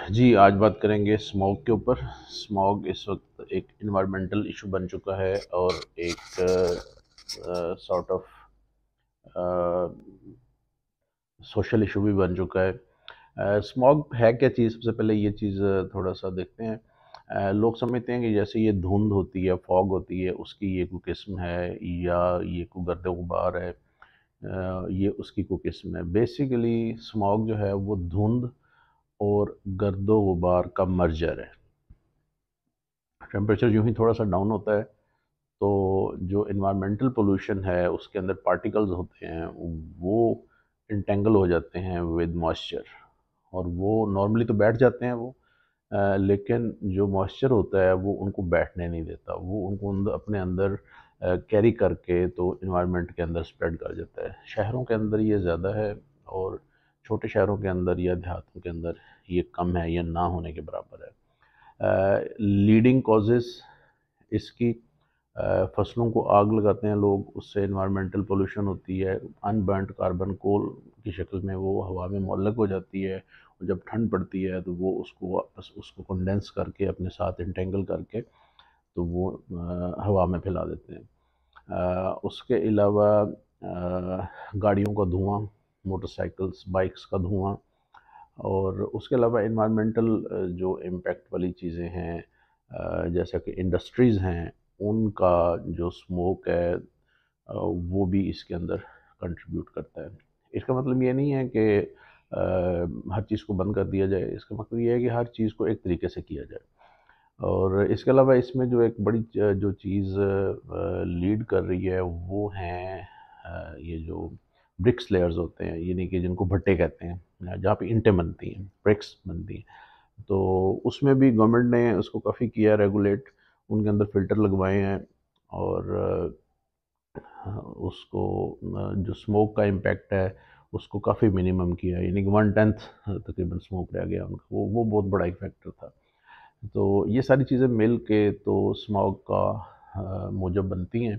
جی آج بات کریں گے اسموگ کے اوپر۔ اسموگ اس وقت ایک انوائرمنٹل ایشو بن چکا ہے اور ایک سارٹ آف سوشل ایشو بھی بن چکا ہے۔ اسموگ ہے کیا چیز؟ سب سے پہلے یہ چیز تھوڑا سا دیکھتے ہیں۔ لوگ سمجھتے ہیں کہ جیسے یہ دھند ہوتی ہے، فوگ ہوتی ہے، اس کی یہ کوئی قسم ہے یا یہ کوئی گرد و غبار ہے، یہ اس کی کوئی قسم ہے۔ بیسیکلی اسموگ جو ہے وہ دھند اور گرد و غبار کا مرجر ہے۔ ٹیمپریچر یوں ہی تھوڑا سا ڈاؤن ہوتا ہے تو جو انوائرمنٹل پولوشن ہے اس کے اندر پارٹیکلز ہوتے ہیں وہ انٹینگل ہو جاتے ہیں ود موئسچر، اور وہ نارملی تو بیٹھ جاتے ہیں وہ، لیکن جو موئسچر ہوتا ہے وہ ان کو بیٹھنے نہیں دیتا، وہ ان کو اپنے اندر کیری کر کے تو انوائرمنٹ کے اندر سپریڈ کر جاتا ہے۔ شہروں کے اندر یہ زیادہ ہے اور چھوٹے شہروں کے اندر یا دیہاتوں کے اندر یہ کم ہے یا نہ ہونے کے برابر ہے۔ لیڈنگ کازز اس کی، فصلوں کو آگ لگاتے ہیں لوگ، اس سے انوائرمنٹل پولوشن ہوتی ہے۔ ان برنٹ کاربن کول کی شکل میں وہ ہوا میں معلق ہو جاتی ہے، اور جب ٹھنڈ پڑتی ہے تو وہ اس کو کنڈینس کر کے اپنے ساتھ انٹینگل کر کے تو وہ ہوا میں پھیلا دیتے ہیں۔ اس کے علاوہ گاڑیوں کا دھواں، موٹر سائیکلز، بائکس کا دھواں، اور اس کے علاوہ انوائرمنٹل جو امپیکٹ والی چیزیں ہیں جیسا کہ انڈسٹریز ہیں، ان کا جو اسموک ہے وہ بھی اس کے اندر کنٹریبیوٹ کرتا ہے۔ اس کا مطلب یہ نہیں ہے کہ ہر چیز کو بند کر دیا جائے، اس کا مطلب یہ ہے کہ ہر چیز کو ایک طریقے سے کیا جائے۔ اور اس کے علاوہ اس میں جو ایک بڑی جو چیز لیڈ کر رہی ہے وہ ہیں یہ جو برکس لیئرز ہوتے ہیں، یعنی کہ جن کو بھٹے کہتے ہیں، جہاں پہ اینٹیں بنتی ہیں، برکس بنتی ہیں، تو اس میں بھی گورنمنٹ نے اس کو کافی کیا ریگولیٹ، ان کے اندر فلٹر لگوائے ہیں، اور اس کو جو اسموک کا امپیکٹ ہے اس کو کافی منیمم کیا، یعنی کہ 1/10 تقریباً اسموک رہ گیا ان کا، وہ بہت بڑا ایک فیکٹر تھا۔ تو یہ ساری چیزیں مل کے تو اسموگ کا موجب بنتی ہیں۔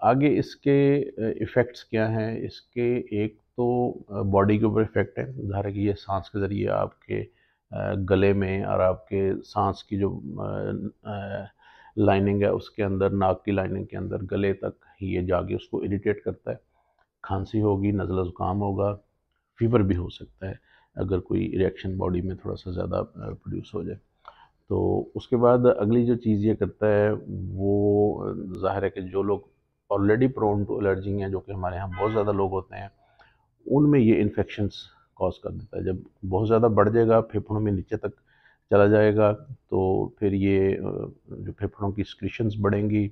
آگے اس کے ایفیکٹس کیا ہیں؟ اس کے ایک تو باڈی کے اوپر ایفیکٹ ہے، ظاہر ہے کہ یہ سانس کے ذریعے آپ کے گلے میں اور آپ کے سانس کی جو لائننگ ہے اس کے اندر، ناک کی لائننگ کے اندر گلے تک یہ جا کے اس کو اریٹیٹ کرتا ہے، کھانسی ہوگی، نزلہ زکام ہوگا، فیور بھی ہو سکتا ہے اگر کوئی ریئیکشن باڈی میں تھوڑا سا زیادہ پروڈیوس ہو جائے۔ تو اس کے بعد اگلی جو چیز یہ کرتا ہے وہ ظاہر ہے کہ جو لوگ آلریڈی پرون ٹو الرجی ہیں، جو کہ ہمارے ہاں بہت زیادہ لوگ ہوتے ہیں، ان میں یہ انفیکشنز کاز کر دیتا ہے۔ جب بہت زیادہ بڑھ جائے گا، پھیپھڑوں میں نیچے تک چلا جائے گا، تو پھر یہ جو پھیپھڑوں کی سکریشنز بڑھیں گی،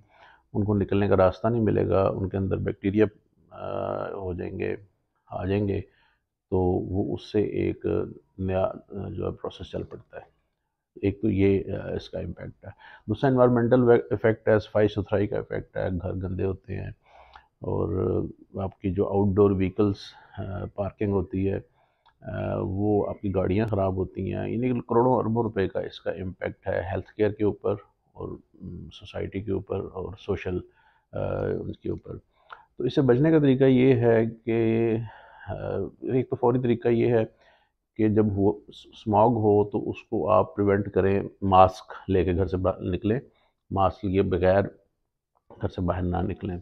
ان کو نکلنے کا راستہ نہیں ملے گا، ان کے اندر بیکٹیریا ہو جائیں گے، آ جائیں گے، تو وہ اس سے ایک نیا جو ہے پروسیس چل پڑتا ہے۔ ایک تو یہ اس کا امپیکٹ ہے۔ دوسرا انوائرمنٹل افیکٹ ہے، صفائی ستھرائی کا افیکٹ ہے، گھر گندے ہوتے ہیں، اور آپ کی جو آؤٹ ڈور وہیکلس پارکنگ ہوتی ہے، وہ آپ کی گاڑیاں خراب ہوتی ہیں، یعنی کہ کروڑوں اربوں روپے کا اس کا امپیکٹ ہے ہیلتھ کیئر کے اوپر اور سوسائٹی کے اوپر اور سوشل ان کے اوپر۔ تو اس سے بچنے کا طریقہ یہ ہے کہ ایک تو فوری طریقہ یہ ہے کہ جب اسموگ ہو تو اس کو آپ پریونٹ کریں، ماسک لے کے گھر سے باہر نکلیں، ماسک لیے بغیر گھر سے باہر نہ نکلیں،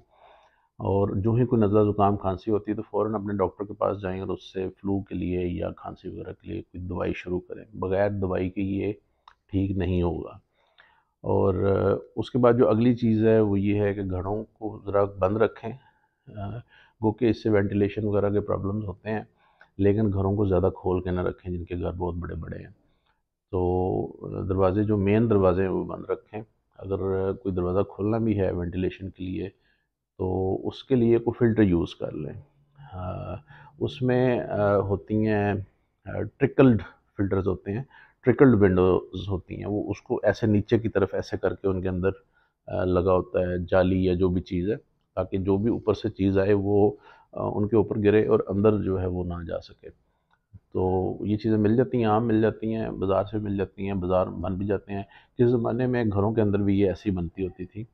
اور جو ہی کوئی نزلہ زکام کھانسی ہوتی ہے تو فوراً اپنے ڈاکٹر کے پاس جائیں اور اس سے فلو کے لیے یا کھانسی وغیرہ کے لیے کوئی دوائی شروع کریں، بغیر دوائی کے یہ ٹھیک نہیں ہوگا۔ اور اس کے بعد جو اگلی چیز ہے وہ یہ ہے کہ گھروں کو ذرا بند رکھیں، گو کہ اس سے وینٹیلیشن وغیرہ کے پرابلمز ہوتے ہیں، لیکن گھروں کو زیادہ کھول کے نہ رکھیں جن کے گھر بہت بڑے بڑے ہیں۔ تو دروازے، جو مین دروازے ہیں وہ بند رکھیں، اگر کوئی دروازہ کھولنا بھی ہے وینٹیلیشن کے لیے تو اس کے لیے کوئی فلٹر یوز کر لیں۔ اس میں ہوتی ہیں ٹرکلڈ فلٹرز ہوتے ہیں، ٹرکلڈ ونڈوز ہوتی ہیں، وہ اس کو ایسے نیچے کی طرف ایسے کر کے ان کے اندر لگا ہوتا ہے جالی یا جو بھی چیز ہے، تاکہ جو بھی اوپر سے چیز آئے وہ ان کے اوپر گرے اور اندر جو ہے وہ نہ جا سکے۔ تو یہ چیزیں مل جاتی ہیں، عام مل جاتی ہیں، بازار سے مل جاتی ہیں، بازار بن بھی جاتے ہیں۔ کس زمانے میں گھروں کے اندر بھی یہ ایسی بنتی ہوتی تھی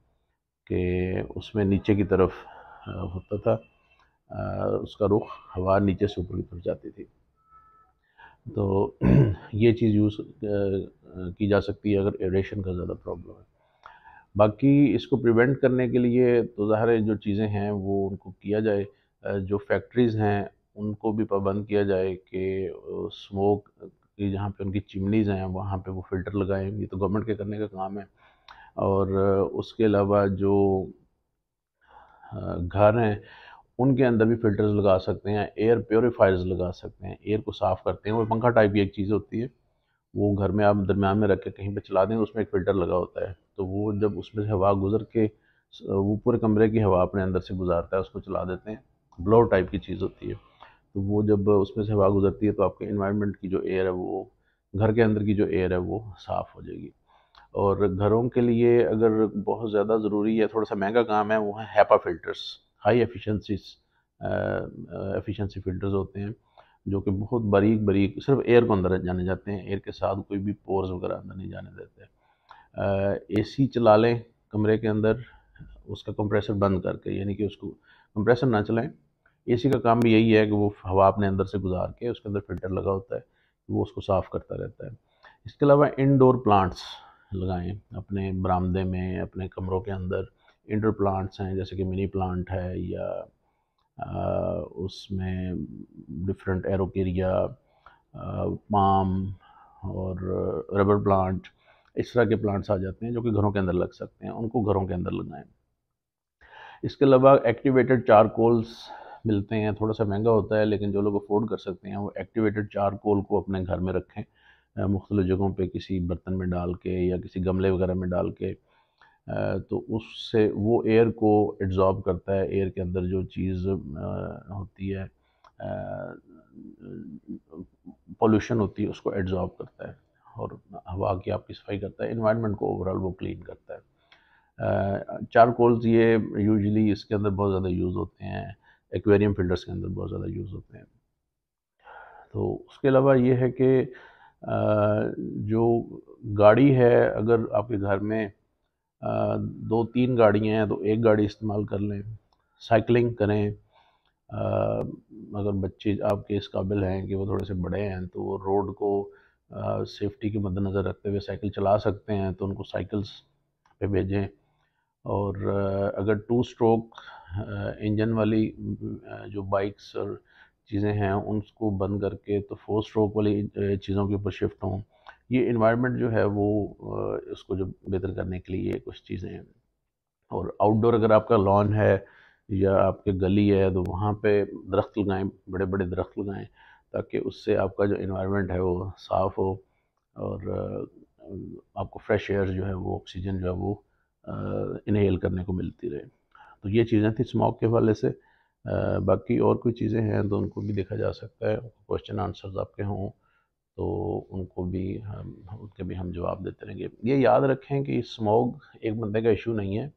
کہ اس میں نیچے کی طرف ہوتا تھا، اس کا رخ ہوا نیچے سے اوپر کی طرف جاتی تھی۔ تو یہ چیز یوز کی جا سکتی ہے اگر ایریشن کا زیادہ پرابلم ہے۔ باقی اس کو پریونٹ کرنے کے لیے تو ظاہر ہے جو چیزیں ہیں وہ ان کو کیا جائے، جو فیکٹریز ہیں ان کو بھی پابند کیا جائے کہ اسموک کی جہاں پہ ان کی چمنیز ہیں وہاں پہ وہ فلٹر لگائیں، یہ تو گورنمنٹ کے کرنے کا کام ہے۔ اور اس کے علاوہ جو گھر ہیں ان کے اندر بھی فلٹرز لگا سکتے ہیں، ایئر پیوریفائرز لگا سکتے ہیں، ایئر کو صاف کرتے ہیں۔ وہ پنکھا ٹائپ کی ایک چیز ہوتی ہے، وہ گھر میں آپ درمیان میں رکھ کے کہیں پہ چلا دیں، اس میں ایک فلٹر لگا ہوتا ہے، تو وہ جب اس میں سے ہوا گزر کے وہ پورے کمرے کی ہوا اپنے اندر سے گزارتا ہے، اس کو چلا دیتے ہیں، بلور ٹائپ کی چیز ہوتی ہے۔ تو وہ جب اس میں سے ہوا گزرتی ہے تو آپ کے انوائرمنٹ کی جو ایئر ہے وہ، گھر کے اندر کی جو ایئر ہے وہ صاف ہو جائے گی۔ اور گھروں کے لیے اگر بہت زیادہ ضروری ہے، تھوڑا سا مہنگا کام ہے، وہ ہے ہیپا فلٹرز، ہائی ایفیشنسی فلٹرز ہوتے ہیں جو کہ بہت باریک باریک صرف ایئر کو اندر جانے جاتے ہیں، ایئر کے ساتھ کوئی بھی پورز وغیرہ اندر نہیں جانے دیتے۔ اے سی چلا لیں کمرے کے اندر اس کا کمپریسر بند کر کے، یعنی کہ اس کو کمپریسر نہ چلائیں۔ اے سی کا کام بھی یہی ہے کہ وہ ہوا اپنے اندر سے گزار کے، اس کے اندر فلٹر لگا ہوتا ہے، وہ اس کو صاف کرتا رہتا ہے۔ اس کے علاوہ انڈور پلانٹس لگائیں اپنے برآمدے میں، اپنے کمروں کے اندر۔ انڈور پلانٹس ہیں جیسے کہ منی پلانٹ ہے، یا اس میں ڈفرینٹ ایروکیریا، پام اور ربر پلانٹ، اس طرح کے پلانٹس آ جاتے ہیں جو کہ گھروں کے اندر لگ سکتے ہیں، ان کو گھروں کے اندر لگائیں۔ اس کے علاوہ ایکٹیویٹڈ چارکولز ملتے ہیں، تھوڑا سا مہنگا ہوتا ہے لیکن جو لوگ افورڈ کر سکتے ہیں وہ ایکٹیویٹڈ چارکول کو اپنے گھر میں رکھیں، مختلف جگہوں پہ کسی برتن میں ڈال کے یا کسی گملے وغیرہ میں ڈال کے، تو اس سے وہ ایئر کو ایڈزارب کرتا ہے، ایئر کے اندر جو چیز ہوتی ہے پولوشن ہوتی ہے اس کو ایڈزارب کرتا ہے، اور ہوا کی آپ کی صفائی کرتا ہے، انوائرمنٹ کو اوورآل وہ کلین کرتا ہے۔ چارکولز یہ یوزلی اس کے اندر بہت زیادہ یوز ہوتے ہیں، ایکویریم فلٹرز کے اندر بہت زیادہ یوز ہوتے ہیں۔ تو اس کے علاوہ یہ ہے کہ جو گاڑی ہے، اگر آپ کے گھر میں 2-3 گاڑیاں ہیں تو ایک گاڑی استعمال کر لیں، سائیکلنگ کریں۔ اگر بچے آپ کے اس قابل ہیں کہ وہ تھوڑے سے بڑے ہیں تو وہ روڈ کو سیفٹی کے مد نظر رکھتے ہوئے سائیکل چلا سکتے ہیں تو ان کو سائیکلز پہ بھیجیں۔ اور اگر 2 اسٹروک انجن والی جو بائکس اور چیزیں ہیں ان کو بند کر کے تو 4 اسٹروک والی چیزوں کے اوپر شفٹ ہوں۔ یہ انوائرمنٹ جو ہے وہ اس کو جو بہتر کرنے کے لیے کچھ چیزیں ہیں۔ اور آؤٹ ڈور اگر آپ کا لان ہے یا آپ کے گلی ہے تو وہاں پہ درخت لگائیں، بڑے بڑے درخت لگائیں، تاکہ اس سے آپ کا جو انوائرمنٹ ہے وہ صاف ہو، اور آپ کو فریش ایئر جو ہے وہ آکسیجن جو ہے وہ انہیل کرنے کو ملتی رہے۔ تو یہ چیزیں تھیں اسموک کے حوالے سے۔ باقی اور کوئی چیزیں ہیں تو ان کو بھی دیکھا جا سکتا ہے، کوشچن آنسرز آپ کے ہوں تو ان کو بھی ان کے بھی ہم جواب دیتے رہیں گے۔ یہ یاد رکھیں کہ اسموک ایک بندے کا ایشو نہیں ہے،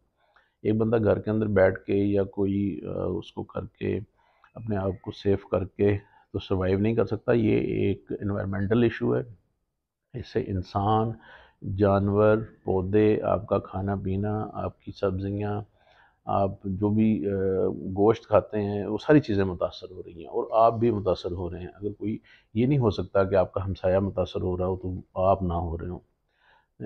ایک بندہ گھر کے اندر بیٹھ کے یا کوئی اس کو کر کے اپنے آپ کو سیف کر کے تو سروائیو نہیں کر سکتا، یہ ایک انوائرمنٹل ایشو ہے۔ اس سے انسان، جانور، پودے، آپ کا کھانا پینا، آپ کی سبزیاں، آپ جو بھی گوشت کھاتے ہیں وہ ساری چیزیں متاثر ہو رہی ہیں، اور آپ بھی متاثر ہو رہے ہیں۔ اگر کوئی یہ نہیں ہو سکتا کہ آپ کا ہمسایہ متاثر ہو رہا ہو تو آپ نہ ہو رہے ہوں،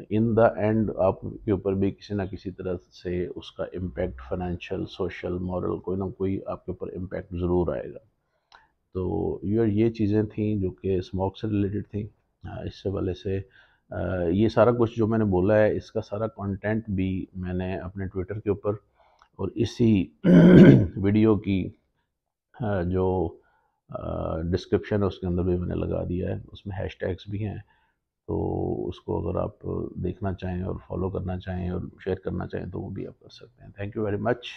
ان دا اینڈ آپ کے اوپر بھی کسی نہ کسی طرح سے اس کا امپیکٹ فائنینشیل، سوشل، مورل، کوئی نہ کوئی آپ کے اوپر امپیکٹ ضرور آئے گا۔ تو یہ چیزیں تھیں جو کہ اسموک سے ریلیٹڈ تھیں۔ اس حوالے سے یہ سارا کچھ جو میں نے بولا ہے اس کا سارا کنٹینٹ بھی میں نے اپنے ٹویٹر کے اوپر اور اسی ویڈیو کی جو ڈسکرپشن ہے اس کے اندر بھی میں نے لگا دیا ہے، اس میں ہیش ٹیگس بھی ہیں، تو اس کو اگر آپ دیکھنا چاہیں اور فالو کرنا چاہیں اور شیئر کرنا چاہیں تو وہ بھی آپ کر سکتے ہیں۔ تھینک یو ویری مچ،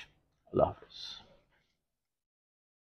اللہ حافظ۔